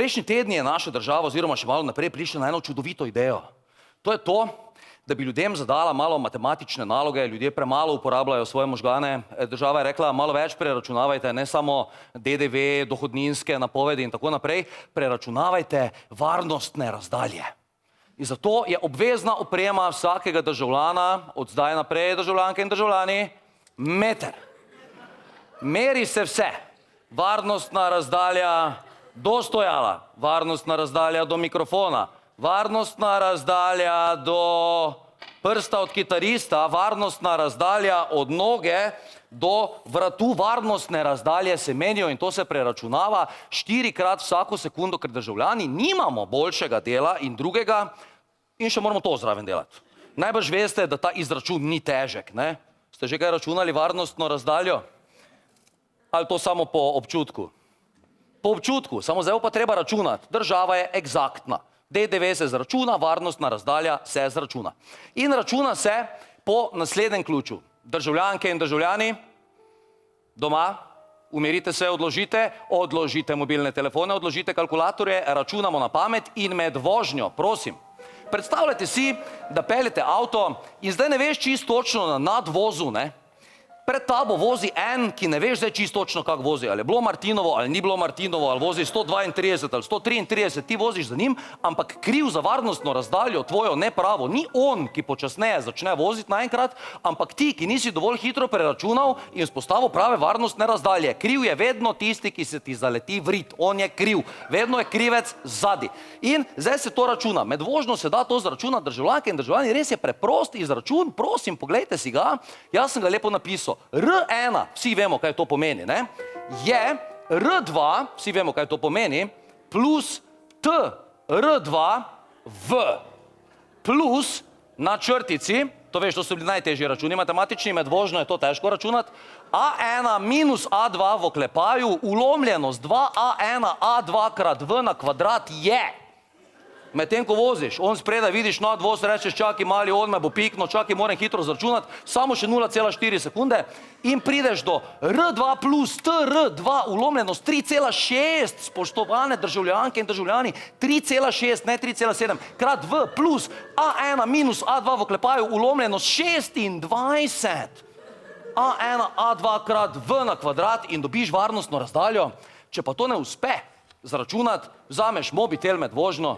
Prejšnji teden je naša država oziroma še malo naprej prišla na eno čudovito idejo. To je to, da bi ljudem zadala malo matematične naloge, ljudje premalo uporabljajo svoje možgane. Država je rekla, malo več preračunavajte, ne samo DDV, dohodninske napovedi in tako naprej, preračunavajte varnostne razdalje. In zato je obvezna oprema vsakega državljana, od zdaj naprej državljanke in državljani, meter. Meri se vse. Varnostna razdalja do stojala, varnostna razdalja do mikrofona, varnostna razdalja do prsta od kitarista, varnostna razdalja od noge do vratu, varnostne razdalje se menijo in to se preračunava 4-krat vsako sekundo, ker državljani nimamo boljšega dela in drugega in še moramo to zraven delati. Najbrž veste, da ta izračun ni težek, ne? Ste že kaj računali varnostno razdaljo? Ali to samo po občutku? Po občutku, samo zdaj pa treba računati. Država je egzaktna. DDV se zračuna, varnostna razdalja se zračuna. In računa se po naslednjem ključu. Državljanke in državljani, doma, umirite se, odložite mobilne telefone, odložite kalkulatorje, računamo na pamet in med vožnjo, prosim. Predstavljajte si, da peljete avto in zdaj ne veš čisto točno na nadvozu, ne? Pred tabo vozi en, ki ne veš zdaj čisto točno, kako vozi. Ali je bilo Martinovo, ali ni bilo Martinovo, ali vozi 132 ali 133, ti voziš za njim, ampak kriv za varnostno razdaljo tvojo nepravo. Ni on, ki počasneje začne voziti naenkrat, ampak ti, ki nisi dovolj hitro preračunal in vzpostavil prave varnostne razdalje. Kriv je vedno tisti, ki se ti zaleti v rit. On je kriv. Vedno je krivec zadaj. In zdaj se to računa. Med vožnjo se da to zračunati, državljanke in državljani. Res je preprost izračun, prosim, poglejte si ga. Jaz sem ga lepo napisal. R1, vsi vemo, kaj to pomeni, ne? Je R2, vsi vemo, kaj to pomeni, plus T R2 V plus na črtici, to veš, to so bili najtežji računi matematični, med vožnjo je to težko računati, A1 minus A2 v oklepaju, ulomljenost 2A1 A2 krat V na kvadrat je. Medtem, ko voziš, on spredaj vidiš nadvoz, rečeš, čakaj mali, on me bo pikno, čakaj, moram hitro zračunati, samo še 0,4 sekunde in prideš do R2 plus TR2, ulomljenost 3,6, spoštovane državljanke in državljani, 3,6, ne 3,7, krat V plus A1 minus A2 v oklepaju, ulomljenost 26. A1, A2 krat V na kvadrat in dobiš varnostno razdaljo. Če pa to ne uspe zračunati, vzameš mobitel med vožnjo,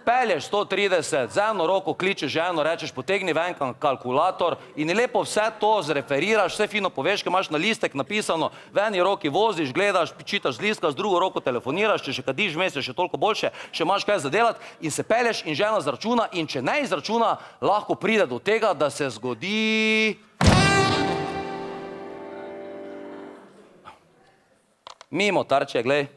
pelješ 130, z eno roko kličeš ženo, rečeš, potegni ven kalkulator in lepo vse to zreferiraš, vse fino poveš, ker imaš na listek napisano, v eni roki voziš, gledaš, čitaš z listka, z drugo roko telefoniraš, če še kadiš vmes, je še toliko boljše, še imaš kaj za delati in se pelješ in žena zračuna in če ne izračuna, lahko pride do tega, da se zgodi... Mimo tarče, glej.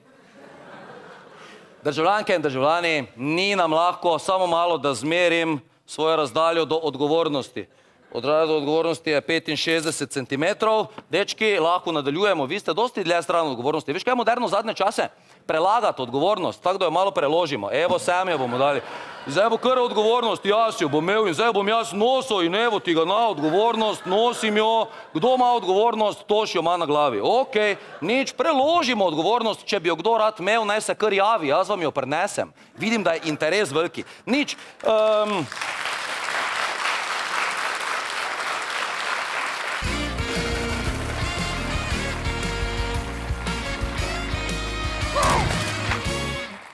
Državljanke in državljani, ni nam lahko, samo malo, da zmerim svojo razdaljo do odgovornosti. Razdalja do odgovornosti je 65 centimetrov. Dečki, lahko nadaljujemo. Vi ste dosti dlje stran odgovornosti. Veš, kaj je moderno zadnje čase? Prelagati odgovornost, tako da jo malo preložimo. Evo, sem jo bomo dali. Zdaj bo kar odgovornost, jaz jo bom imel in zdaj bom jaz nosil in evo ti ga na odgovornost, nosim jo. Kdo ima odgovornost, toš jo ima na glavi. Okej, nič, preložimo odgovornost, če bi jo kdo rad imel, naj se kar javi, jaz vam jo prinesem. Vidim, da je interes veliki. Nič.